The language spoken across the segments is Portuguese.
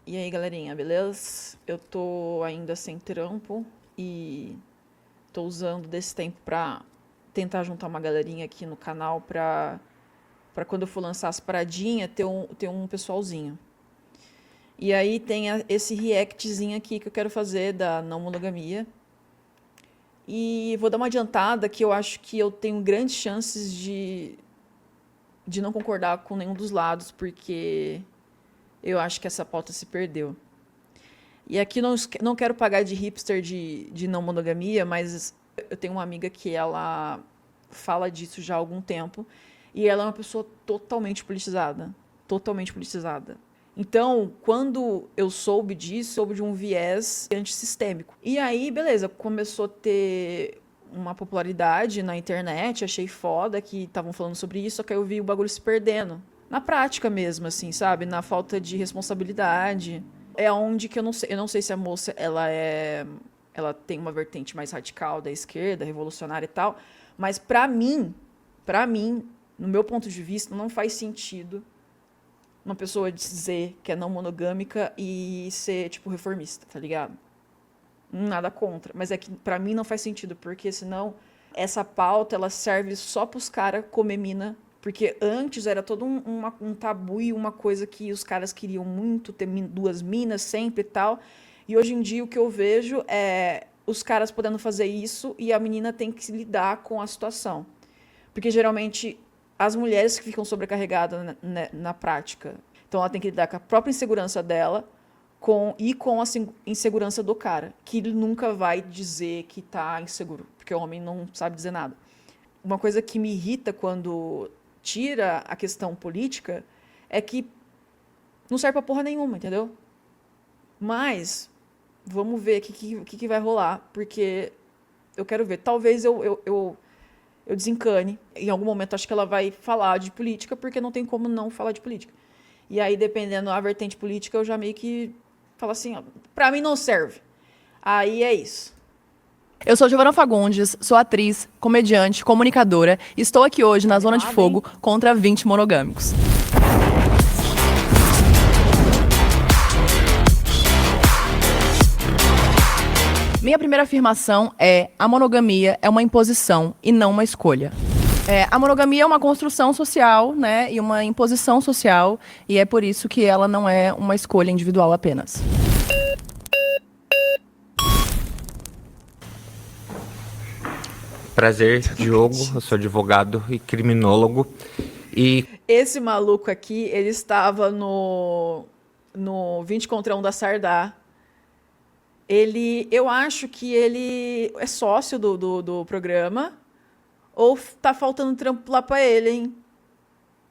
E aí, galerinha, beleza? Eu tô ainda sem trampo e tô usando desse tempo pra tentar juntar uma galerinha aqui no canal pra quando eu for lançar as paradinhas ter um pessoalzinho. E aí tem esse reactzinho aqui que eu quero fazer da não monogamia. E vou dar uma adiantada que eu acho que eu tenho grandes chances de não concordar com nenhum dos lados, porque eu acho que essa pauta se perdeu. E aqui não quero pagar de hipster de não monogamia, mas eu tenho uma amiga que ela fala disso já há algum tempo. E ela é uma pessoa totalmente politizada. Totalmente politizada. Então, quando eu soube disso, soube de um viés antissistêmico. E aí, beleza, começou a ter uma popularidade na internet, achei foda que estavam falando sobre isso, só que aí eu vi o bagulho se perdendo. Na prática mesmo, assim, sabe? Na falta de responsabilidade. É onde que eu não sei se a moça ela tem uma vertente mais radical da esquerda, revolucionária e tal, mas para mim, no meu ponto de vista, não faz sentido uma pessoa dizer que é não monogâmica e ser tipo reformista, tá ligado? Nada contra, mas é que para mim não faz sentido, porque senão essa pauta ela serve só pros caras comer mina. Porque antes era todo um tabu e uma coisa que os caras queriam muito, ter duas minas sempre e tal. E hoje em dia o que eu vejo é os caras podendo fazer isso e a menina tem que lidar com a situação. Porque geralmente as mulheres que ficam sobrecarregadas na prática. Então ela tem que lidar com a própria insegurança dela e com a insegurança do cara. Que ele nunca vai dizer que tá inseguro. Porque o homem não sabe dizer nada. Uma coisa que me irrita quando tira a questão política é que não serve pra porra nenhuma, entendeu? Mas vamos ver o que vai rolar, porque eu quero ver. Talvez eu desencane. Em algum momento acho que ela vai falar de política, porque não tem como não falar de política. E aí, dependendo da vertente política, eu já meio que falo assim, ó, pra mim não serve. Aí é isso. Eu sou Giovana Fagundes, sou atriz, comediante, comunicadora e estou aqui hoje na Zona de Animada, Fogo hein? contra 20 monogâmicos. Minha primeira afirmação é: a monogamia é uma imposição e não uma escolha. A monogamia é uma construção social, né, e uma imposição social, e é por isso que ela não é uma escolha individual apenas. Prazer, Diogo. Eu sou advogado e criminólogo. E Esse maluco aqui, ele estava no 20 contra 1 da Sardá. Eu acho que ele é sócio do programa, ou tá faltando trampo lá pra ele, hein?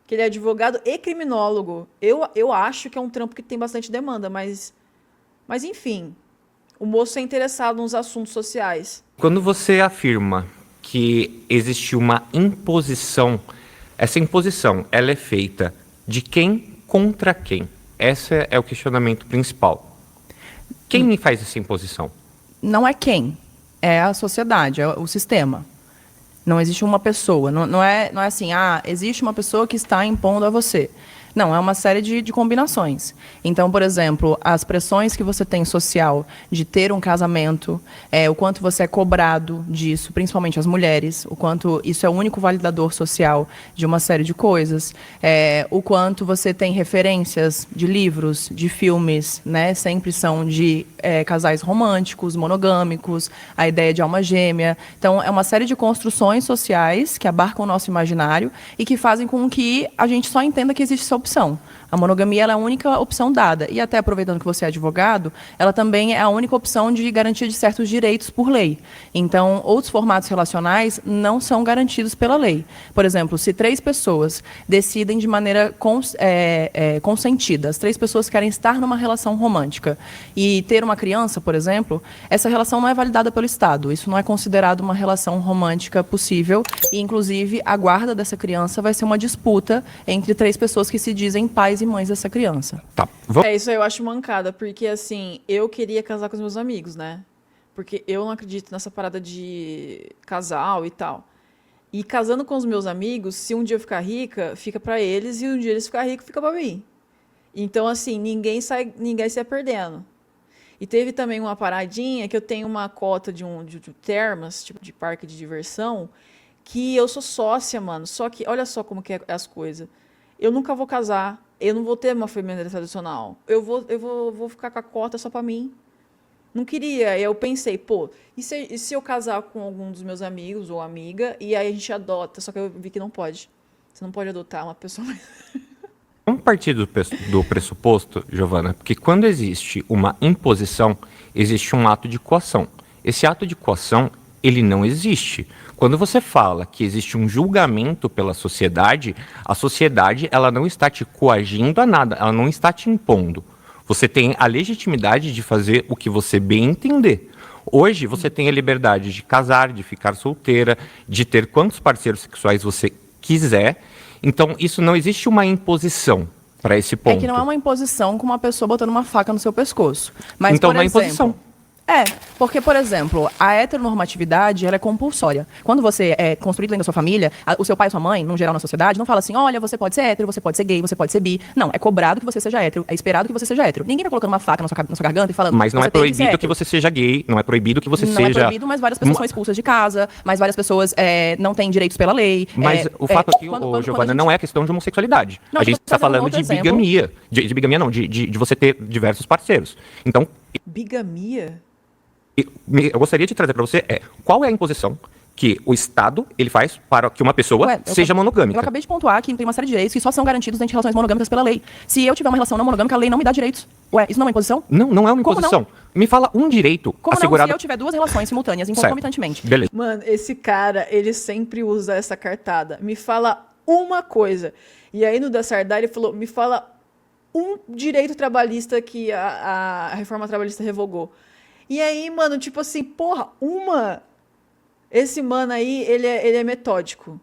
Que ele é advogado e criminólogo. Eu acho que é um trampo que tem bastante demanda, mas enfim, o moço é interessado nos assuntos sociais. quando você afirma que existe uma imposição, essa imposição ela é feita de quem contra quem? Esse é o questionamento principal. Quem me faz essa imposição? Não é quem, é a sociedade, é o sistema. Não existe uma pessoa. Não é assim, existe uma pessoa que está impondo a você. Não, é uma série de combinações. Então, por exemplo, as pressões que você tem social de ter um casamento, o quanto você é cobrado disso, principalmente as mulheres, o quanto isso é o único validador social de uma série de coisas, o quanto você tem referências de livros, de filmes, né, sempre são de casais românticos, monogâmicos, a ideia de alma gêmea. Então, é uma série de construções sociais que abarcam o nosso imaginário e que fazem com que a gente só entenda que existe essa opção. A monogamia ela é a única opção dada. E até aproveitando que você é advogado, ela também é a única opção de garantia de certos direitos por lei. Então, outros formatos relacionais não são garantidos pela lei. Por exemplo, se 3 pessoas decidem de maneira consentida, as 3 pessoas querem estar numa relação romântica e ter uma criança, por exemplo, essa relação não é validada pelo Estado. Isso não é considerado uma relação romântica possível e, inclusive, a guarda dessa criança vai ser uma disputa entre 3 pessoas que se dizem pais e mães dessa criança. Tá. Isso aí eu acho mancada, porque assim, eu queria casar com os meus amigos, né? Porque eu não acredito nessa parada de casal e tal. E casando com os meus amigos, se um dia eu ficar rica, fica pra eles, e um dia eles ficar ricos, fica pra mim. Então, assim, ninguém sai perdendo. E teve também uma paradinha que eu tenho uma cota de termas, tipo de parque de diversão, que eu sou sócia, mano. Só que, olha só como que é as coisas. Eu nunca vou casar, eu não vou ter uma família tradicional. Eu vou ficar com a cota só pra mim. Não queria. Eu pensei, pô, e se eu casar com algum dos meus amigos ou amiga, e aí a gente adota? Só que eu vi que não pode. Você não pode adotar uma pessoa. Vamos partir do pressuposto, Giovana, que quando existe uma imposição, existe um ato de coação. Esse ato de coação, ele não existe. Quando você fala que existe um julgamento pela sociedade, a sociedade ela não está te coagindo a nada, ela não está te impondo. Você tem a legitimidade de fazer o que você bem entender. Hoje você tem a liberdade de casar, de ficar solteira, de ter quantos parceiros sexuais você quiser. Então, isso não existe uma imposição para esse ponto. É que não é uma imposição com uma pessoa botando uma faca no seu pescoço. Mas, então, por não é exemplo, imposição. Porque, por exemplo, a heteronormatividade ela é compulsória. Quando você é construído dentro da sua família, o seu pai e sua mãe, no geral na sociedade, não fala assim, olha, você pode ser hétero, você pode ser gay, você pode ser bi. Não, é cobrado que você seja hétero, é esperado que você seja hétero. Ninguém vai colocando uma faca na sua garganta e falando... Mas não você é tem que ser proibido que hétero. você seja gay, não é proibido que você Não seja... é proibido, mas várias pessoas são expulsas de casa, mas várias pessoas não têm direitos pela lei. Mas o fato aqui, Giovana, não é questão de homossexualidade. Não, a gente está falando outro de exemplo. bigamia. De bigamia não, de você ter diversos parceiros. Então, Bigamia? eu gostaria de trazer para você qual é a imposição que o Estado ele faz para que uma pessoa seja monogâmica. Eu acabei de pontuar que tem uma série de direitos que só são garantidos dentro de relações monogâmicas pela lei. Se eu tiver uma relação não monogâmica, a lei não me dá direitos. Isso não é uma imposição? Não, não é uma Como imposição. Me fala um direito Como assegurado... não, se eu tiver duas relações simultâneas, concomitantemente? Beleza. Mano, esse cara, ele sempre usa essa cartada. Me fala uma coisa. E aí no da Sardá ele falou, me fala um direito trabalhista que a reforma trabalhista revogou. E aí, mano, tipo assim, porra, esse mano aí, ele é metódico.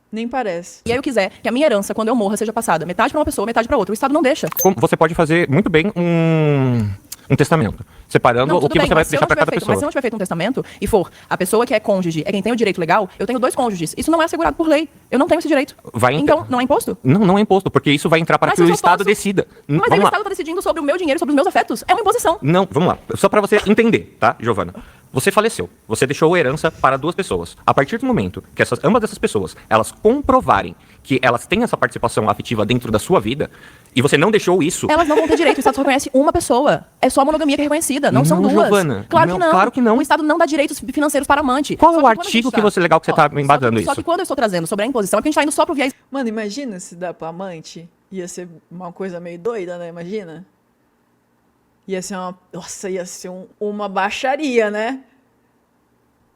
Nem parece. E aí eu quiser que a minha herança, quando eu morra, seja passada metade pra uma pessoa, metade pra outra. O Estado não deixa. Você pode fazer muito bem um testamento, separando o que você vai deixar para cada pessoa. Mas se eu não tiver feito um testamento e for a pessoa que é cônjuge, é quem tem o direito legal, eu tenho 2 cônjuges. Isso não é assegurado por lei. Eu não tenho esse direito. Então, não é imposto? Não, não é imposto, porque isso vai entrar para que o Estado decida. Mas aí o Estado está decidindo sobre o meu dinheiro, sobre os meus afetos. É uma imposição. Não, vamos lá. Só para você entender, tá, Giovana? Você faleceu, você deixou herança para 2 pessoas. A partir do momento que ambas dessas pessoas, elas comprovarem que elas têm essa participação afetiva dentro da sua vida, e você não deixou isso... Elas não vão ter direito, o Estado só reconhece uma pessoa. É só a monogamia que é reconhecida, não são duas. Giovana, claro que não. Claro que não. O Estado não dá direitos financeiros para amante. Qual é o artigo que você legal que você está embasando isso? Só que quando eu estou trazendo sobre a imposição, é porque a gente está indo só pro viés... Mano, imagina se dá pra amante. Ia ser uma coisa meio doida, né? Imagina. Ia ser uma baixaria, né?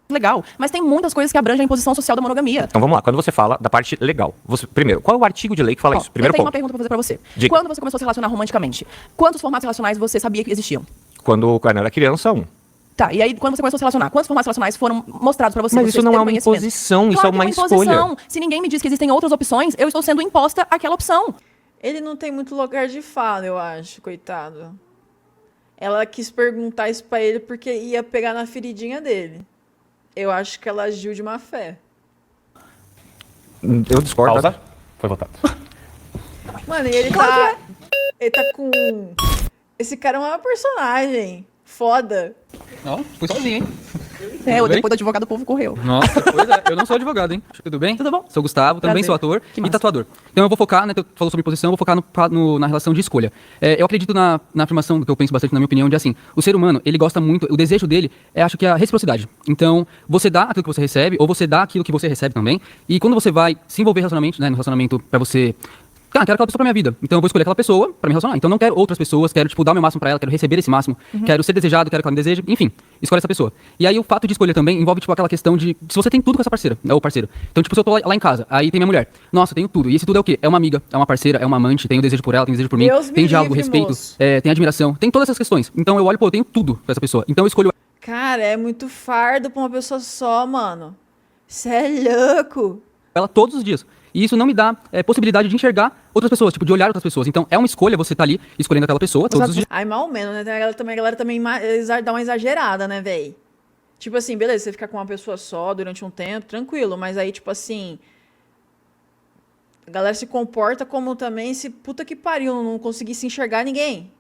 legal, mas tem muitas coisas que abrangem a imposição social da monogamia. Então vamos lá, quando você fala da parte legal, primeiro, qual é o artigo de lei que fala isso? Primeiro eu tenho ponto. uma pergunta pra fazer pra você. Diga. Quando você começou a se relacionar romanticamente, quantos formatos relacionais você sabia que existiam? Quando eu era criança, Tá, e aí quando você começou a se relacionar, quantos formatos relacionais foram mostrados pra você? Mas Você isso não teve é uma conhecimento? imposição, isso Claro é uma que imposição. escolha. Se ninguém me diz que existem outras opções, eu estou sendo imposta aquela opção. Ele não tem muito lugar de fala, eu acho, coitado. Ela quis perguntar isso pra ele porque ia pegar na feridinha dele. Eu acho que ela agiu de má fé. Eu discordo. Pausa. Foi votado. Mano, e ele tá com... Esse cara é uma personagem foda. Ó, fui sozinho, hein? Depois do advogado do povo correu. Nossa, pois é. Eu não sou advogado, hein? Tudo bem? Tudo bom? Sou Gustavo, também Prazer. sou ator Que e massa. tatuador. Então eu vou focar, né? Tu falou sobre posição, eu vou focar na relação de escolha. Eu acredito na afirmação, que eu penso bastante na minha opinião, de assim, o ser humano, ele gosta muito, o desejo dele acho que é a reciprocidade. Então, você dá aquilo que você recebe, ou você dá aquilo que você recebe também. E quando você vai se envolver relacionamento, né, no relacionamento pra você... Cara, quero aquela pessoa pra minha vida. Então eu vou escolher aquela pessoa pra me relacionar. Então eu não quero outras pessoas, quero, dar o meu máximo pra ela, quero receber esse máximo, quero ser desejado, quero que ela me deseje, enfim, escolhe essa pessoa. E aí o fato de escolher também envolve, aquela questão de se você tem tudo com essa parceira, né, ou parceiro. Então, se eu tô lá em casa, aí tem minha mulher. Nossa, eu tenho tudo. E esse tudo é o quê? É uma amiga, é uma parceira, é uma amante, tenho desejo por ela, tenho desejo por mim, Deus me tem diálogo, livre, respeito, moço. tem admiração, tem todas essas questões. Então eu olho, eu tenho tudo com essa pessoa. Então eu escolho Cara, é muito fardo pra uma pessoa só, mano. Cê é louco. ela todos os dias. E isso não me dá possibilidade de enxergar outras pessoas, de olhar outras pessoas. Então, é uma escolha você tá ali escolhendo aquela pessoa todos os dias. Ai, mal ou menos, né? A galera também dá uma exagerada, né, véi? Tipo assim, beleza, você fica com uma pessoa só durante um tempo, tranquilo. Mas aí, tipo assim... A galera se comporta como também se puta que pariu, não conseguisse enxergar ninguém.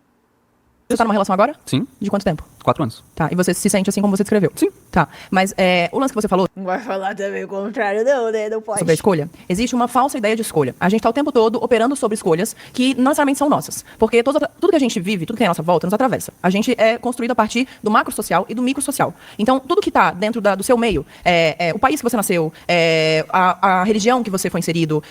Você tá numa relação agora? Sim, De quanto tempo? 4 anos. Tá, e você se sente assim como você descreveu? Sim. Tá, mas o lance que você falou Não vai falar também o contrário, não, né? Não pode. sobre a escolha, existe uma falsa ideia de escolha. A gente tá o tempo todo operando sobre escolhas que não necessariamente são nossas. Porque tudo que a gente vive, tudo que tem à nossa volta, nos atravessa. A gente é construído a partir do macro social e do micro social. Então, tudo que tá dentro do seu meio, o país que você nasceu, a religião que você foi inserido,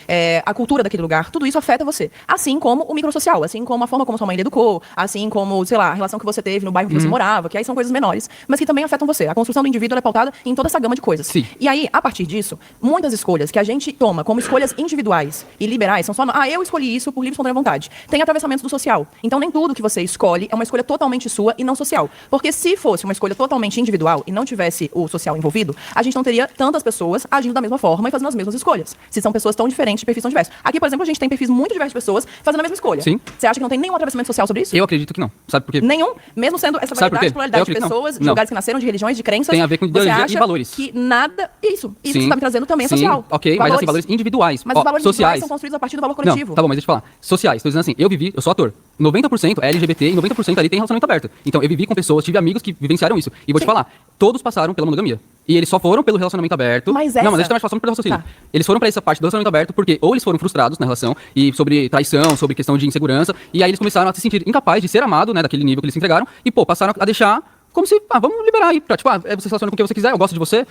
a cultura daquele lugar, tudo isso afeta você. Assim como o micro social, assim como a forma como sua mãe lhe educou, assim como, sei lá, a relação que você teve no bairro que você morava, que aí são coisas menores, mas que também afetam você. A construção do indivíduo ela é pautada em toda essa gama de coisas. Sim. E aí, a partir disso, muitas escolhas que a gente toma como escolhas individuais e liberais são só, eu escolhi isso por livre e espontânea vontade. Tem atravessamentos do social. Então, nem tudo que você escolhe é uma escolha totalmente sua e não social. Porque se fosse uma escolha totalmente individual e não tivesse o social envolvido, a gente não teria tantas pessoas agindo da mesma forma e fazendo as mesmas escolhas. Se são pessoas tão diferentes, de perfis tão diversos. Aqui, por exemplo, a gente tem perfis muito diversos de pessoas fazendo a mesma escolha. Sim. Você acha que não tem nenhum atravessamento social sobre isso? Eu acredito que não. Sabe por quê? Nenhum, mesmo sendo essa Sabe por quê? variedade, pluralidade Eu de acredito- pessoas, de não. lugares que nasceram, de religiões, de crenças. Tem a ver com você ideologia acha e valores. que nada. Isso que você tá me trazendo também é sim, social. Ok, mas assim, valores individuais. Mas Ó, os valores sociais. individuais são construídos a partir do valor coletivo. Não, tá bom, mas deixa eu te falar. Sociais, tô dizendo assim, eu sou ator. 90% é LGBT e 90% ali tem relacionamento aberto. Então, eu vivi com pessoas, tive amigos que vivenciaram isso. E vou te Sim. falar, todos passaram pela monogamia. E eles só foram pelo relacionamento aberto. Mas Não, essa- mas deixa eu falar só pelo raciocínio. Tá. Eles foram pra essa parte do relacionamento aberto porque ou eles foram frustrados na relação e sobre traição, sobre questão de insegurança, e aí eles começaram a se sentir incapazes de ser amado, né, daquele nível que eles se entregaram, e pô, passaram a deixar como se, vamos liberar aí, pra, tipo, você se relaciona com quem você quiser, eu gosto de você,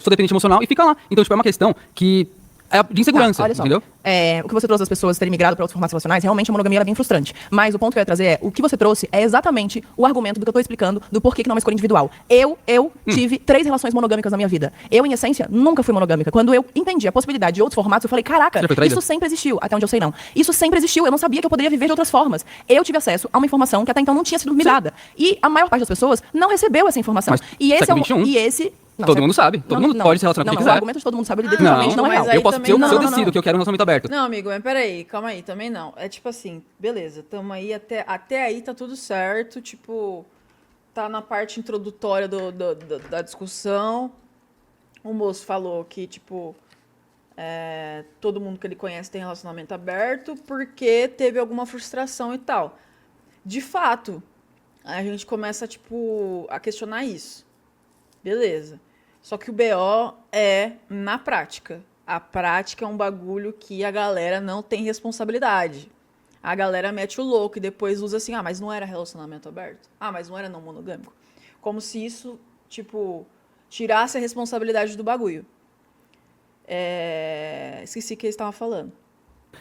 sou dependente emocional, e fica lá. Então, tipo, é uma questão que é de insegurança, Tá, olha só. entendeu? O que você trouxe das pessoas terem migrado para outros formatos relacionais, realmente a monogamia ela é bem frustrante. Mas o ponto que eu ia trazer é, o que você trouxe é exatamente o argumento do que eu tô explicando do porquê que não é uma escolha individual. Eu tive 3 relações monogâmicas na minha vida. Eu, em essência, nunca fui monogâmica. Quando eu entendi a possibilidade de outros formatos, eu falei, caraca, Você já foi traída? isso sempre existiu. Até onde eu sei, não. Isso sempre existiu. Eu não sabia que eu poderia viver de outras formas. Eu tive acesso a uma informação que até então não tinha sido me dada. E a maior parte das pessoas não recebeu essa informação. Mas e esse século XXI? E esse... Não, Todo século- mundo sabe. Todo mundo pode se relacionar com não, quem o quiser. argumento de todo mundo sabe, ele Não, definitivamente não é mas real. aí eu posso, também se eu, não, se eu não, decido não. que eu quero um relacionamento aberto. Não, amigo, mas peraí, calma aí, também não. É tipo assim, beleza, tamo aí, até aí tá tudo certo, tipo, tá na parte introdutória da discussão. O moço falou que, tipo, todo mundo que ele conhece tem relacionamento aberto porque teve alguma frustração e tal. De fato, a gente começa, tipo, a questionar isso. Beleza. Só que o BO é na prática. A prática é um bagulho que a galera não tem responsabilidade. A galera mete o louco e depois usa assim, mas não era relacionamento aberto? Mas não era não monogâmico? Como se isso, tipo, tirasse a responsabilidade do bagulho. Esqueci o que eles estavam falando.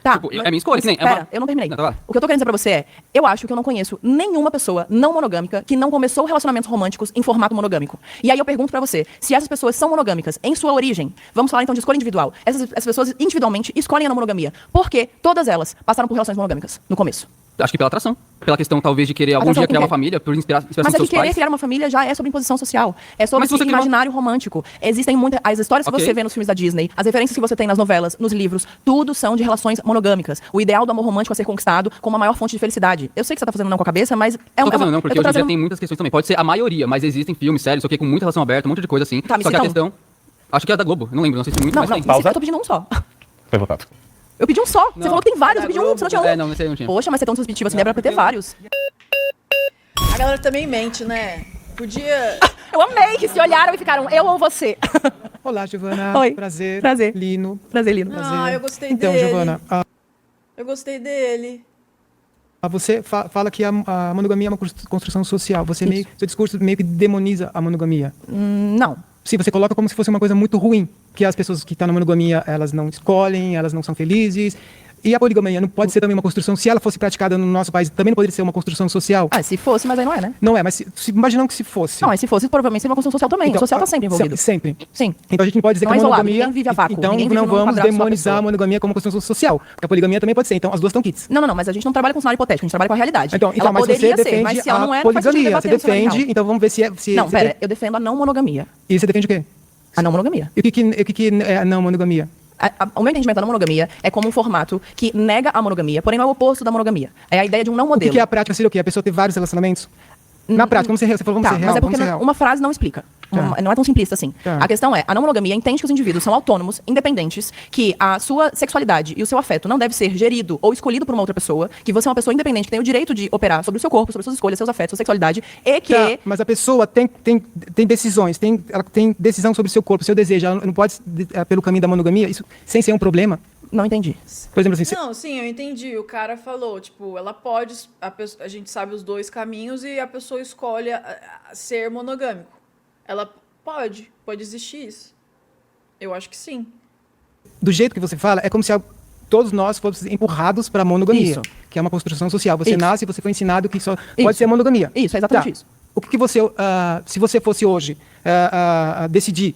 Tá, Tipo, é minha escolha, mas que nem- é pera, uma- eu não terminei. Não, tá lá. O que eu tô querendo dizer pra você é, eu acho que eu não conheço nenhuma pessoa não monogâmica que não começou relacionamentos românticos em formato monogâmico. E aí eu pergunto pra você, se essas pessoas são monogâmicas em sua origem, vamos falar então de escolha individual, essas pessoas individualmente escolhem a não monogamia, porque todas elas passaram por relações monogâmicas no começo. Acho que pela atração. Pela questão, talvez, de querer algum Atração dia com criar quê? uma família, por inspiração Mas dos é que seus querer pais. criar uma família já é sobre imposição social. É sobre Mas se você esse cria uma- imaginário romântico. Existem muitas. As histórias que Ok. você vê nos filmes da Disney, as referências que você tem nas novelas, nos livros, tudo são de relações monogâmicas. O ideal do amor romântico a ser conquistado como a maior fonte de felicidade. Eu sei que você tá fazendo não com a cabeça, mas é Não tô fazendo não, porque eu tô hoje em dia trazendo- tem muitas questões também. Pode ser a maioria, mas existem filmes, séries, com muita relação aberta, um monte de coisa assim. Tá, me Só que a cita um. questão... Acho que é da Globo, eu não lembro, não sei se é muito, Não, mas não, tem. me cita, eu tô pedindo um só. Foi votado. Eu pedi um só. Você Não. falou que tem vários, eu Da pedi um, você não tinha um. Não, esse aí não tinha. Poxa, mas você é tão subjetivo assim, era pra ter vários. A galera também mente, né? Podia... Eu amei que se olharam e ficaram, eu ou você. Olá, Giovana. Oi. Prazer. Prazer. Lino. Prazer, lindo. Ah, eu gostei Então, dele. Giovana, Eu gostei dele. você fala que a monogamia é uma construção social. Seu discurso meio que demoniza a monogamia. Não. Se você coloca como se fosse uma coisa muito ruim, que as pessoas que estão na monogamia, elas não escolhem, elas não são felizes. E a poligamia não pode ser também uma construção, se ela fosse praticada no nosso país, também não poderia ser uma construção social? Ah, se fosse, mas aí não é, né? Não é, mas imaginando que se fosse. Não, mas se fosse, provavelmente seria uma construção social também. Então, o social tá sempre envolvido. Sempre. Sim. Então a gente não pode dizer Não que é a isolado, monogamia... ninguém vive a vácuo, Então ninguém vive não num vamos quadrado só demonizar pessoa. a monogamia como uma construção social. Porque a poligamia também pode ser. Então as duas estão kits. Não, mas a gente não trabalha com cenário hipotético, a gente trabalha com a realidade. Então ela mas poderia você ser, defende mas se ela não é, a não faz sentido poligamia. Você debater no cenário defende, real. então vamos ver se é... Não, pera, eu defendo a não monogamia. E você defende o quê? A não monogamia. E o que é a não monogamia? O meu entendimento da não monogamia é como um formato que nega a monogamia, porém não é o oposto da monogamia. É a ideia de um não O modelo. que é a prática? Seria o quê? A pessoa ter vários relacionamentos? Na prática, vamos ser real. Você falou, vamos Tá, ser real, mas é porque vamos ser real. uma frase não explica. Não é tão simplista assim. Tá. A questão é, a não monogamia entende que os indivíduos são autônomos, independentes, que a sua sexualidade e o seu afeto não deve ser gerido ou escolhido por uma outra pessoa, que você é uma pessoa independente, que tem o direito de operar sobre o seu corpo, sobre suas escolhas, seus afetos, sua sexualidade, e que... Tá, mas a pessoa tem decisões, ela tem decisão sobre o seu corpo, seu desejo. Ela não pode, pelo caminho da monogamia, isso sem ser um problema. Não entendi. Por exemplo, assim, Não, sim, eu entendi. O cara falou, tipo, ela pode. A gente sabe os dois caminhos e a pessoa escolhe ser monogâmico. Ela pode existir isso. Eu acho que sim. do jeito que você fala, é como se todos nós fôssemos empurrados para a monogamia, Isso. que é uma construção social. Você Isso. nasce e você foi ensinado que só Isso. pode ser monogamia. Isso, é exatamente isso. O que você, se você fosse hoje decidir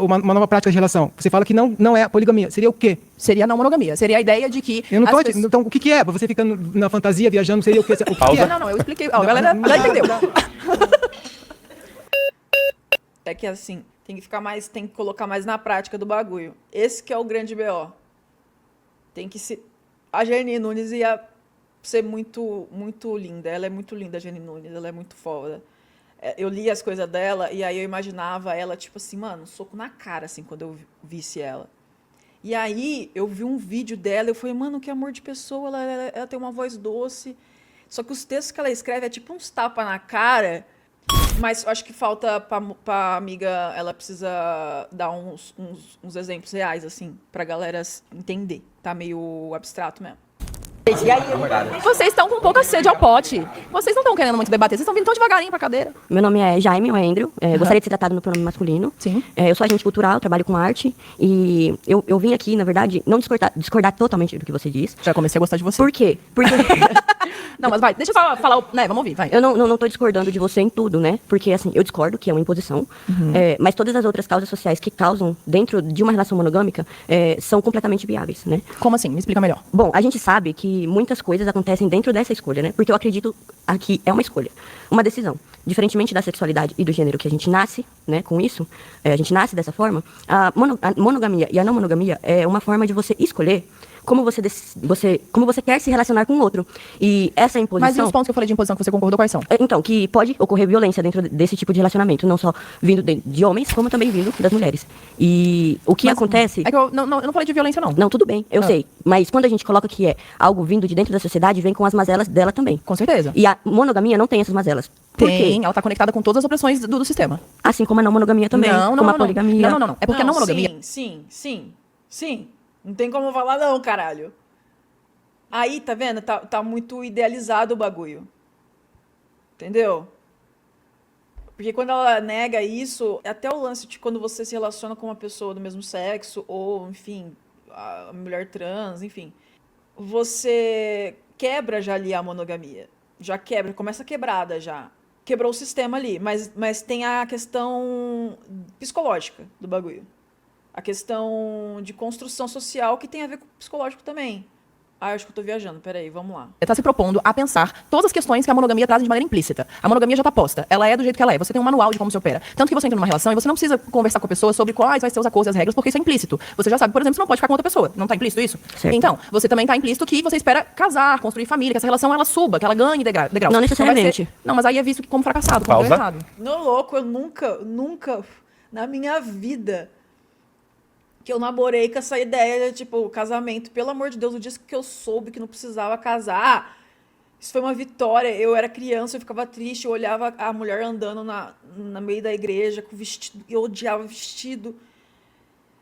uma nova prática de relação, você fala que não é a poligamia, seria o quê? Seria a não monogamia. Seria a ideia de que... Eu não tô, as pessoas- então, o que é? Você fica na fantasia, viajando, seria o quê? O que é? Não, eu expliquei. Ó, a galera entendeu. É que assim, tem que colocar mais na prática do bagulho. Esse que é o grande BO. Tem que se... A Jenny Nunes ia ser muito, muito linda. Ela é muito linda, a Jenny Nunes. Ela é muito foda. Eu li as coisas dela e aí eu imaginava ela, tipo assim, mano, um soco na cara, assim, quando eu visse ela. E aí eu vi um vídeo dela e eu falei, mano, que amor de pessoa, ela tem uma voz doce. Só que os textos que ela escreve é tipo uns tapas na cara, mas eu acho que falta pra amiga, ela precisa dar uns exemplos reais, assim, pra galera entender. Tá meio abstrato mesmo. Vocês estão com pouca sede ao pote. Vocês não estão querendo muito debater. Vocês estão vindo tão devagarinho pra cadeira. Meu nome é Jaime, ou Andrew. Gostaria de ser tratado no pronome masculino. Sim. Eu sou agente cultural, trabalho com arte. E eu vim aqui, na verdade, não discordar totalmente do que você diz. Já comecei a gostar de você. Por quê? Porque Não, mas vai, deixa eu só falar. Né, vamos ouvir, vai. eu não tô discordando de você em tudo, né? Porque, assim, eu discordo que é uma imposição. Mas todas as outras causas sociais que causam dentro de uma relação monogâmica são completamente viáveis, né? Como assim? Me explica melhor. Bom, a gente sabe que muitas coisas acontecem dentro dessa escolha, né? Porque eu acredito que é uma escolha, uma decisão. Diferentemente da sexualidade e do gênero que a gente nasce, né, com isso, a gente nasce dessa forma, a monogamia e a não monogamia é uma forma de você escolher como você quer se relacionar com o outro. E essa imposição... Mas e os pontos que eu falei de imposição que você concordou, quais são? Então, que pode ocorrer violência dentro desse tipo de relacionamento, não só vindo de homens, como também vindo das mulheres. E o que acontece... É que eu não falei de violência, não. Não, tudo bem, eu sei. Mas quando a gente coloca que é algo vindo de dentro da sociedade, vem com as mazelas dela também. Com certeza. E a monogamia não tem essas mazelas. Por quê? Tem, ela tá conectada com todas as opressões do sistema. Assim como a não monogamia também. como a poligamia. Não. É porque a não monogamia... Sim. Não tem como falar não, caralho. Aí, tá vendo? Tá muito idealizado o bagulho. Entendeu? Porque quando ela nega isso, até o lance de quando você se relaciona com uma pessoa do mesmo sexo, ou, enfim, a mulher trans, enfim, você quebra já ali a monogamia. Já quebra, começa quebrada já. Quebrou o sistema ali, mas tem a questão psicológica do bagulho. A questão de construção social que tem a ver com o psicológico também. Ah, acho que eu tô viajando, peraí, vamos lá. Está se propondo a pensar todas as questões que a monogamia traz de maneira implícita. A monogamia já está posta. Ela é do jeito que ela é. Você tem um manual de como se opera. Tanto que você entra numa relação e você não precisa conversar com a pessoa sobre quais vai ser os acordos e as regras, porque isso é implícito. Você já sabe, por exemplo, você não pode ficar com outra pessoa. Não está implícito isso? Certo. Então, você também está implícito que você espera casar, construir família, que essa relação ela suba, que ela ganhe degraus. Não necessariamente. Não, mas aí é visto como fracassado, como Pausa. errado. No louco, eu nunca, na minha vida, que eu namorei com essa ideia de, tipo, casamento. Pelo amor de Deus, o dia que eu soube que não precisava casar, isso foi uma vitória. Eu era criança, eu ficava triste, eu olhava a mulher andando na meio da igreja com vestido, eu odiava vestido.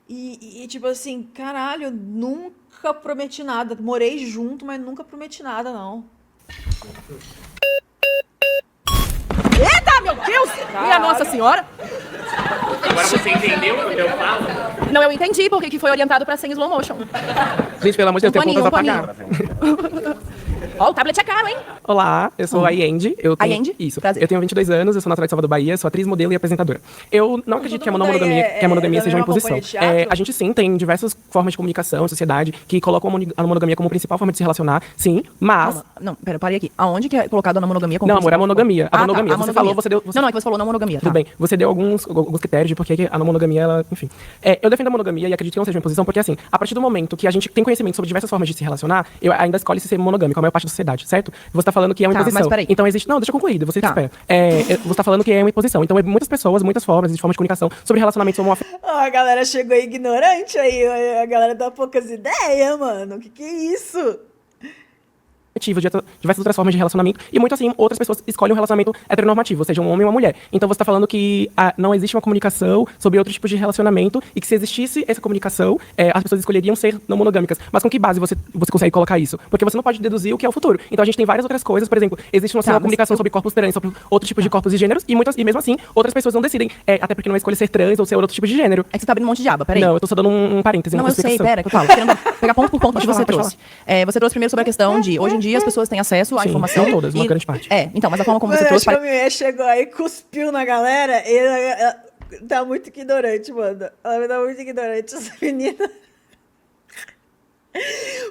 E tipo assim, caralho, eu nunca prometi nada. Morei junto, mas nunca prometi nada, não. Eita, meu Deus! Minha Nossa Senhora! Agora você entendeu o que eu falo? Não, eu entendi porque que foi orientado pra ser em slow motion. Gente, pelo amor de Deus, tem contas a pagar. Ó, o tablet é caro, hein? Olá, eu sou a Yendi. Yendi? Isso. Prazer. Eu tenho 22 anos, eu sou natural de Salvador, Bahia, sou atriz, modelo e apresentadora. Eu não acredito que a mundo aí monogamia é da seja uma mesma imposição. companhia de teatro? A gente sim tem diversas formas de comunicação, sociedade, que colocam a monogamia como principal forma de se relacionar, sim, mas... Não, pera, parei aqui. Aonde que é colocado na monogamia como Não, amor, principal? a monogamia. A Ah, monogamia. tá, a Você monogamia. falou, você deu... Não, é que você falou não monogamia. Tudo bem. Você deu alguns critérios de por que a não monogamia, ela, enfim. Eu defendo a monogamia e acredito que não seja uma imposição, porque assim, a partir do momento que a gente tem conhecimento sobre diversas formas de se relacionar, eu ainda escolho se ser monogâmico. A maior parte parte da sociedade, certo? Você está falando que é uma Tá, imposição. mas peraí. Então existe... Não, deixa eu concluir, você Tá. espera. Você está falando que é uma imposição. Então, muitas pessoas, muitas formas de comunicação sobre relacionamentos homoafetivos. Ó, a galera chegou ignorante aí, a galera dá poucas ideias, mano. Que é isso? Diversas outras formas de relacionamento, e muito assim, outras pessoas escolhem um relacionamento heteronormativo, ou seja, um homem e uma mulher. Então você está falando que não existe uma comunicação sobre outros tipos de relacionamento, e que se existisse essa comunicação, as pessoas escolheriam ser não monogâmicas. Mas com que base você consegue colocar isso? Porque você não pode deduzir o que é o futuro. Então a gente tem várias outras coisas, por exemplo, existe uma comunicação sobre corpos trans, sobre outros tipos de corpos e gêneros, e mesmo assim, outras pessoas não decidem, até porque não é escolha ser trans ou ser outro tipo de gênero. É que você tá abrindo um monte de aba, peraí. Não, eu tô só dando um parêntese. Não, uma eu sei, explicação. pera, que eu falo. Querendo pegar ponto por ponto do que Pode você falar, trouxe. Você trouxe primeiro sobre a questão de, hoje em dia, as pessoas têm acesso à Sim, informação. não todas, uma grande parte. Então, mas a forma como Mano, você eu trouxe... acho que a mulher chegou aí, cuspiu na galera e ela tá muito ignorante, mano. Ela tá muito ignorante, essa menina.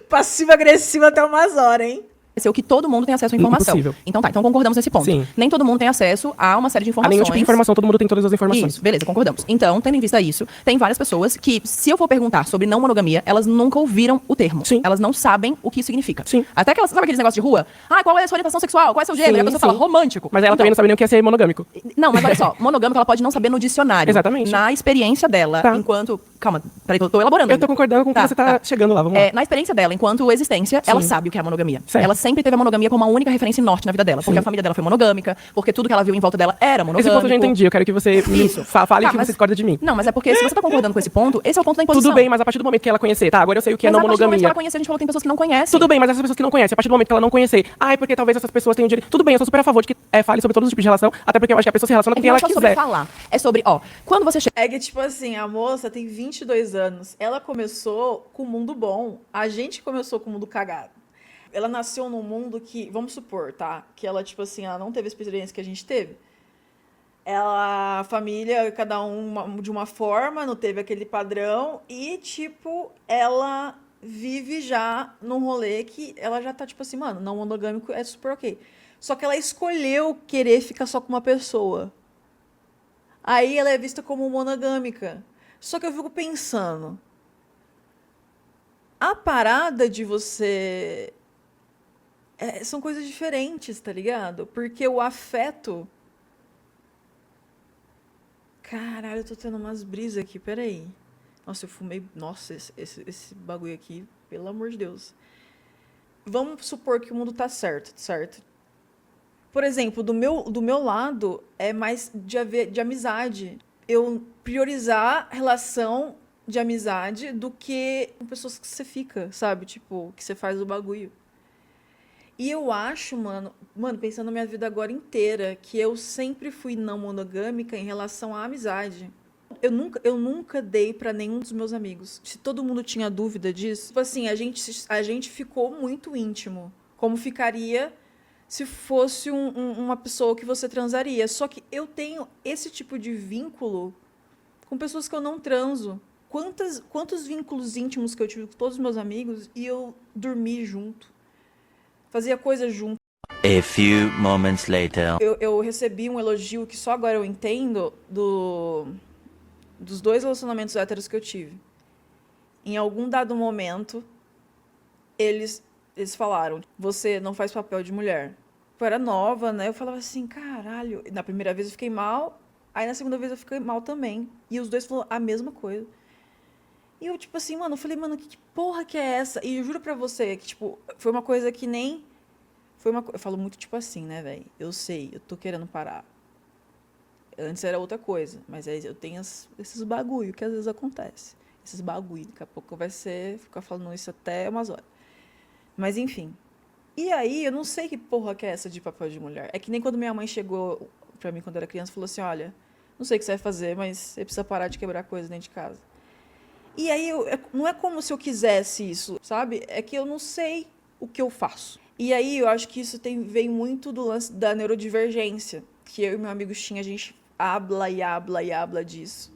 Passiva-agressiva até umas horas, hein? Pareceu que todo mundo tem acesso à informação. Impossível. Então tá, então concordamos nesse ponto. Sim. Nem todo mundo tem acesso a uma série de A informações. nenhum tipo de informação, todo mundo tem todas as informações. Isso, beleza, concordamos. Então, tendo em vista isso, tem várias pessoas que, se eu for perguntar sobre não monogamia, elas nunca ouviram o termo. Sim. Elas não sabem o que isso significa. Sim. Até que elas, sabe aqueles negócios de rua? Qual é a sua orientação sexual? Qual é o seu gênero? Sim, E a pessoa sim. fala romântico. Mas ela Então, também não sabe nem o que é ser monogâmico. Não, mas olha só, monogâmico ela pode não saber no dicionário. Exatamente. Na experiência dela, Tá. enquanto... Calma, peraí, tô elaborando. Eu ainda. tô concordando com o que você tá chegando lá, vamos lá. Na experiência dela, enquanto existência, ela Sim. sabe o que é a monogamia. Certo. Ela sempre teve a monogamia como a única referência norte na vida dela. Porque a família dela foi monogâmica, porque tudo que ela viu em volta dela era Esse monogâmico. ponto eu já entendi, eu quero que você fale Tá, que mas- você discorda de mim. Não, mas é porque se você tá concordando com esse ponto, esse é o ponto da imposição. Tudo bem, mas a partir do momento que ela conhecer, tá, agora eu sei o que é Mas não a partir do momento que monogamia. ela conhecer, a gente falou que tem pessoas que não conhecem. Tudo bem, mas essas pessoas que não conhecem, a partir do momento que ela não conhecer, é porque talvez essas pessoas tenham direito. Tudo bem, eu sou super a favor de que fale sobre todos os tipos de relação, até porque eu acho que a pessoa se relaciona É com que quem não ela é só sobre quiser. falar. É sobre, quando você chega... É que, tipo assim, a moça tem 22 anos. Ela começou com o mundo bom. A gente começou com o mundo cagado. Ela nasceu num mundo que, vamos supor, tá? Que ela, tipo assim, ela não teve a experiência que a gente teve. A família, cada um de uma forma, não teve aquele padrão. E, tipo, ela vive já num rolê que ela já tá, tipo assim, mano, não monogâmico é super ok. Só que ela escolheu querer ficar só com uma pessoa. Aí ela é vista como monogâmica. Só que eu fico pensando, a parada de você... são coisas diferentes, tá ligado? Porque o afeto... Caralho, eu tô tendo umas brisas aqui, peraí. Nossa, eu fumei... Nossa, esse bagulho aqui, pelo amor de Deus. Vamos supor que o mundo tá certo, certo? Por exemplo, do meu lado, é mais de amizade. Eu priorizar relação de amizade do que com pessoas que você fica, sabe? Tipo, que você faz o bagulho. E eu acho, mano, pensando na minha vida agora inteira, que eu sempre fui não monogâmica em relação à amizade. Eu nunca dei pra nenhum dos meus amigos. Se todo mundo tinha dúvida disso, tipo assim, a gente ficou muito íntimo. Como ficaria se fosse uma pessoa que você transaria. Só que eu tenho esse tipo de vínculo com pessoas que eu não transo. Quantos vínculos íntimos que eu tive com todos os meus amigos e eu dormi junto, fazia coisa junto. A few moments later. Eu recebi um elogio que só agora eu entendo dos 2 relacionamentos héteros que eu tive. Em algum dado momento, eles falaram, você não faz papel de mulher. Eu era nova, né? Eu falava assim, caralho. Na primeira vez eu fiquei mal, aí na segunda vez eu fiquei mal também. E os 2 falaram a mesma coisa. E eu, tipo assim, mano, eu falei, mano, que porra que é essa? E eu juro pra você que, tipo, foi uma coisa que nem... Eu falo muito, tipo assim, né, velho? Eu sei, eu tô querendo parar. Antes era outra coisa, mas aí eu tenho esses bagulho que às vezes acontece. Esses bagulho, daqui a pouco vai ficar falando isso até umas horas. Mas, enfim. E aí, eu não sei que porra que é essa de papel de mulher. É que nem quando minha mãe chegou pra mim quando eu era criança e falou assim, olha, não sei o que você vai fazer, mas você precisa parar de quebrar coisa dentro de casa. E aí, não é como se eu quisesse isso, sabe? É que eu não sei o que eu faço. E aí, eu acho que isso vem muito do lance da neurodivergência, que eu e meu amigo Shin, a gente habla disso.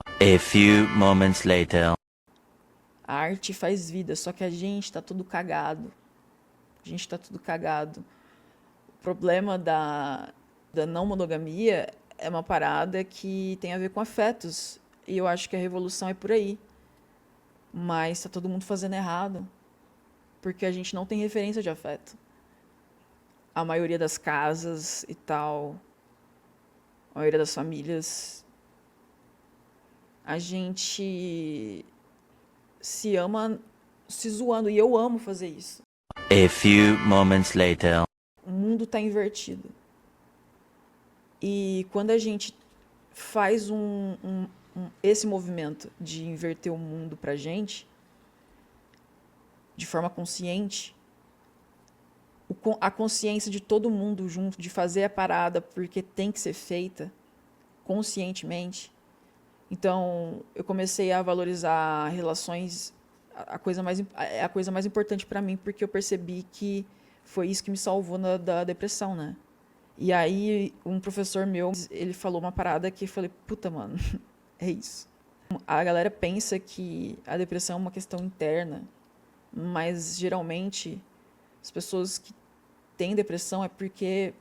A few moments later. A arte faz vida, só que a gente tá tudo cagado. O problema da não monogamia é uma parada que tem a ver com afetos. E eu acho que a revolução é por aí. Mas tá todo mundo fazendo errado. Porque a gente não tem referência de afeto. a maioria das casas e tal, a maioria das famílias, a gente se ama se zoando. E eu amo fazer isso. A few moments later. O mundo está invertido. E quando a gente faz esse movimento de inverter o mundo pra gente, de forma consciente, a consciência de todo mundo junto, de fazer a parada porque tem que ser feita conscientemente. Então, eu comecei a valorizar relações, a coisa mais importante para mim, porque eu percebi que foi isso que me salvou da depressão, né? E aí, um professor meu, ele falou uma parada que eu falei, puta, mano, é isso. A galera pensa que a depressão é uma questão interna, mas geralmente as pessoas que têm depressão é porque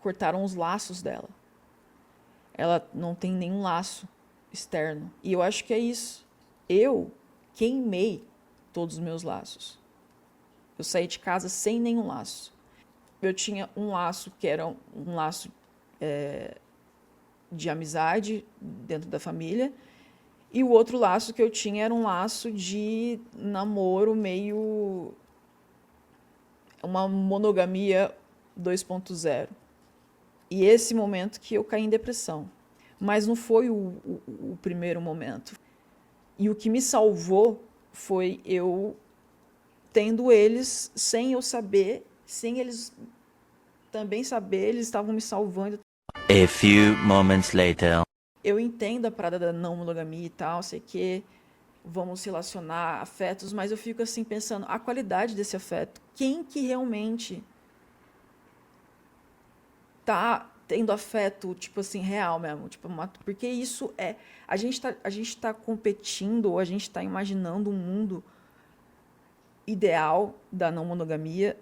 cortaram os laços dela. Ela não tem nenhum laço externo. E eu acho que é isso. Eu queimei todos os meus laços. Eu saí de casa sem nenhum laço. Eu tinha um laço que era um laço de amizade dentro da família, e o outro laço que eu tinha era um laço de namoro meio... uma monogamia 2.0. E esse momento que eu caí em depressão. Mas não foi o primeiro momento. E o que me salvou foi eu tendo eles sem eu saber, sem eles também saber, eles estavam me salvando. A few moments later. Eu entendo a parada da não monogamia e tal, sei que vamos relacionar afetos, mas eu fico assim pensando, a qualidade desse afeto, quem que realmente tá tendo afeto, tipo assim, real mesmo, tipo, porque isso é, a gente tá competindo, ou a gente tá imaginando um mundo ideal da não monogamia,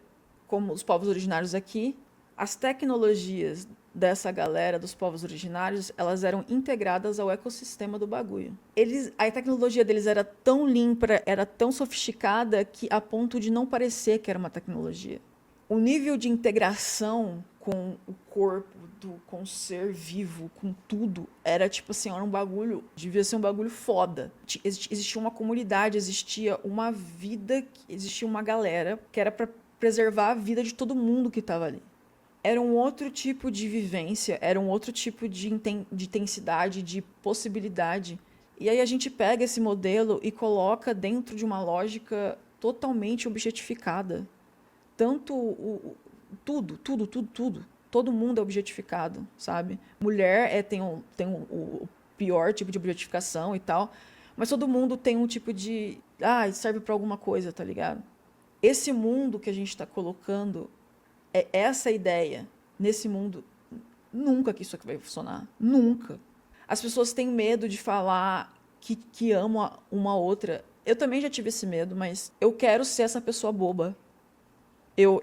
como os povos originários aqui. As tecnologias dessa galera, dos povos originários, elas eram integradas ao ecossistema do bagulho. A tecnologia deles era tão limpa, era tão sofisticada, que a ponto de não parecer que era uma tecnologia. O nível de integração com o corpo, com o ser vivo, com tudo, era tipo assim, era um bagulho, devia ser um bagulho foda. Existia uma comunidade, existia uma vida, existia uma galera que era para preservar a vida de todo mundo que estava ali. Era um outro tipo de vivência, era um outro tipo de intensidade, de possibilidade. E aí a gente pega esse modelo e coloca dentro de uma lógica totalmente objetificada. Tanto tudo. Todo mundo é objetificado, sabe? Mulher tem o pior tipo de objetificação e tal, mas todo mundo tem um tipo de... serve para alguma coisa, tá ligado? Esse mundo que a gente está colocando, é essa ideia, nesse mundo, nunca que isso aqui vai funcionar. Nunca. As pessoas têm medo de falar que amam uma outra. Eu também já tive esse medo, mas eu quero ser essa pessoa boba. Eu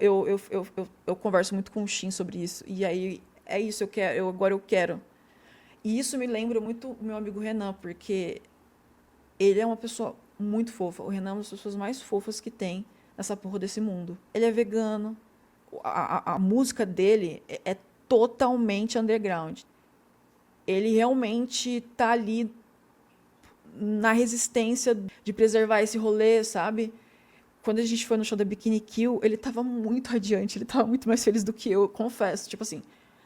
converso muito com o Shin sobre isso. E aí, é isso, agora eu quero. E isso me lembra muito o meu amigo Renan, porque ele é uma pessoa muito fofa. O Renan é uma das pessoas mais fofas que tem nessa porra desse mundo. Ele é vegano. A música dele é totalmente underground. Ele realmente tá ali na resistência de preservar esse rolê, sabe? Quando a gente foi no show da Bikini Kill, ele tava muito radiante, ele tava muito mais feliz do que eu confesso. Tipo assim,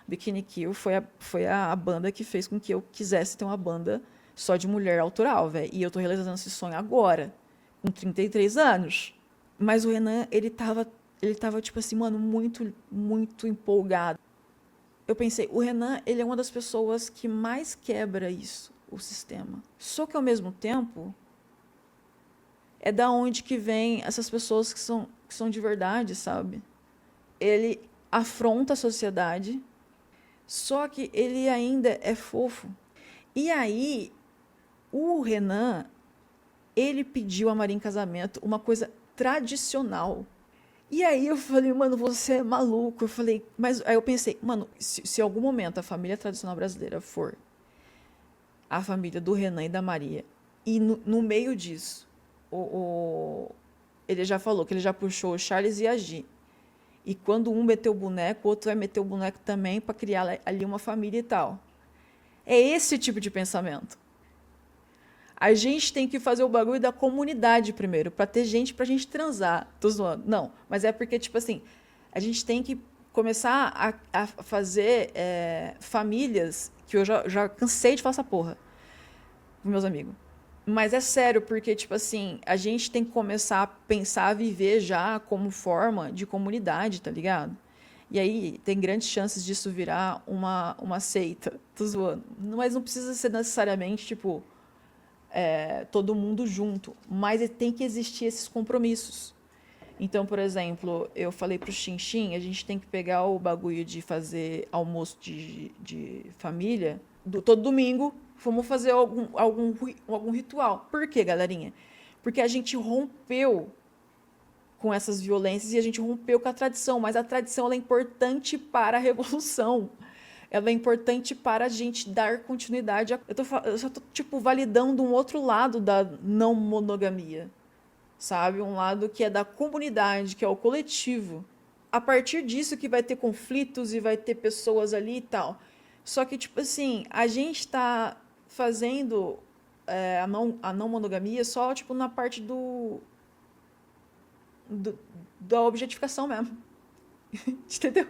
Bikini Kill foi a banda que fez com que eu quisesse ter uma banda só de mulher autoral, velho. E eu tô realizando esse sonho agora, com 33 anos. Mas o Renan, ele tava tipo assim, mano, muito, muito empolgado. Eu pensei, o Renan, ele é uma das pessoas que mais quebra isso, o sistema. Só que, ao mesmo tempo, é da onde que vem essas pessoas que são de verdade, sabe? Ele afronta a sociedade, só que ele ainda é fofo. E aí, o Renan, ele pediu a Maria em casamento uma coisa tradicional. E aí eu falei, mano, você é maluco. Eu falei, mas aí eu pensei, mano, se em algum momento a família tradicional brasileira for a família do Renan e da Maria, e no meio disso, ele já falou que ele já puxou o Charles e a Gi. E quando um meter o boneco, o outro vai meter o boneco também para criar ali uma família e tal. É esse tipo de pensamento. A gente tem que fazer o bagulho da comunidade primeiro, para ter gente pra gente transar. Tô zoando. Não, mas é porque, tipo assim, a gente tem que começar a fazer famílias, que eu já cansei de falar essa porra com meus amigos. Mas é sério, porque, tipo assim, a gente tem que começar a pensar, a viver já como forma de comunidade, tá ligado? E aí tem grandes chances disso virar uma seita. Tô zoando. Mas não precisa ser necessariamente, tipo, todo mundo junto. Mas tem que existir esses compromissos. Então, por exemplo, eu falei pro Xinxin, a gente tem que pegar o bagulho de fazer almoço de família todo domingo. Vamos fazer algum ritual. Por quê, galerinha? Porque a gente rompeu com essas violências e a gente rompeu com a tradição. Mas a tradição ela é importante para a revolução. Ela é importante para a gente dar continuidade. Eu só tô, tipo, validando um outro lado da não monogamia. Sabe? Um lado que é da comunidade, que é o coletivo. A partir disso que vai ter conflitos e vai ter pessoas ali e tal. Só que, tipo assim, a gente tá fazendo a não monogamia só, tipo, na parte da objetificação mesmo. Entendeu?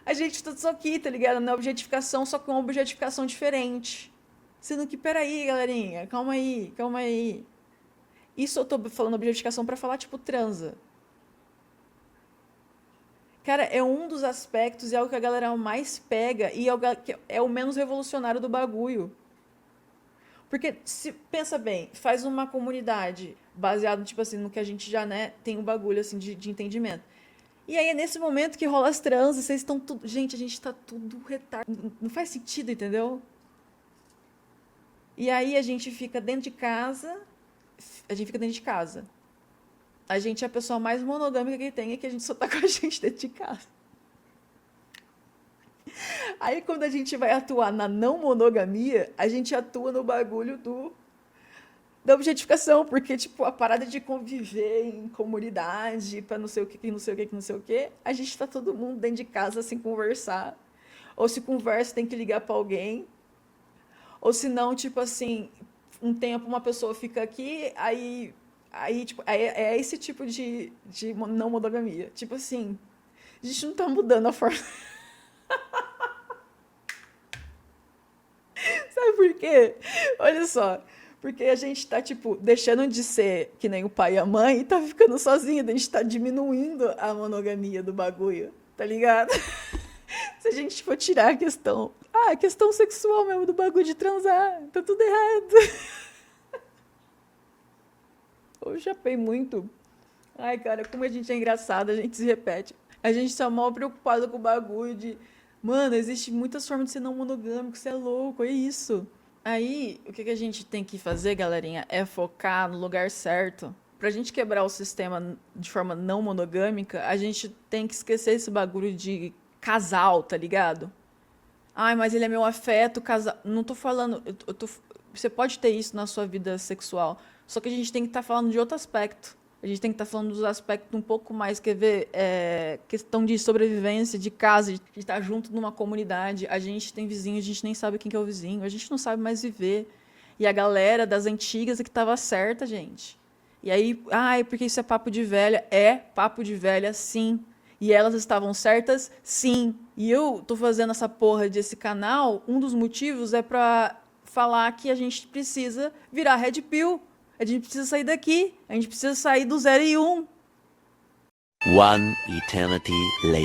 A gente tá só aqui, tá ligado? Na objetificação, só com uma objetificação diferente. Sendo que, peraí, galerinha, calma aí. Isso eu tô falando objetificação pra falar, tipo, transa. Cara, é um dos aspectos, é o que a galera mais pega e é o menos revolucionário do bagulho. Porque, pensa bem, faz uma comunidade baseado, tipo assim, no que a gente já, né, tem um bagulho, assim, de entendimento. E aí é nesse momento que rola as transas, vocês estão tudo... Gente, a gente tá tudo retardado. Não faz sentido, entendeu? E aí a gente fica dentro de casa... A gente é a pessoa mais monogâmica que tem, é que a gente só tá com a gente dentro de casa. Aí quando a gente vai atuar na não monogamia, a gente atua no bagulho da objetificação, porque, tipo, a parada de conviver em comunidade, pra não sei o que, a gente tá todo mundo dentro de casa sem conversar. Ou se conversa, tem que ligar pra alguém. Ou se não, tipo assim, um tempo uma pessoa fica aqui, aí tipo, é esse tipo de não monogamia. Tipo assim, a gente não tá mudando a forma... Sabe por quê? Olha só. Porque a gente tá, tipo, deixando de ser que nem o pai e a mãe e tá ficando sozinho. A gente tá diminuindo a monogamia do bagulho, tá ligado? Se a gente for tirar a questão... a questão sexual mesmo do bagulho de transar. Tá tudo errado. Eu chapei muito. Ai, cara, como a gente é engraçado, a gente se repete. A gente tá mal preocupado com o bagulho de... Mano, existe muitas formas de ser não monogâmico, você é louco, é isso. Aí, o que a gente tem que fazer, galerinha, é focar no lugar certo. Pra gente quebrar o sistema de forma não monogâmica, a gente tem que esquecer esse bagulho de casal, tá ligado? Ai, mas ele é meu afeto, casal... Não tô falando... Você pode ter isso na sua vida sexual, só que a gente tem que estar falando de outro aspecto. A gente tem que estar falando dos aspectos um pouco mais, quer ver, questão de sobrevivência, de casa, de estar junto numa comunidade. A gente tem vizinho, a gente nem sabe quem que é o vizinho, a gente não sabe mais viver. E a galera das antigas é que estava certa, gente. E aí, porque isso é papo de velha. É papo de velha, sim. E elas estavam certas, sim. E eu tô fazendo essa porra desse canal, um dos motivos é para falar que a gente precisa virar red pill. A gente precisa sair daqui. A gente precisa sair do 0 e 1. One eternity later.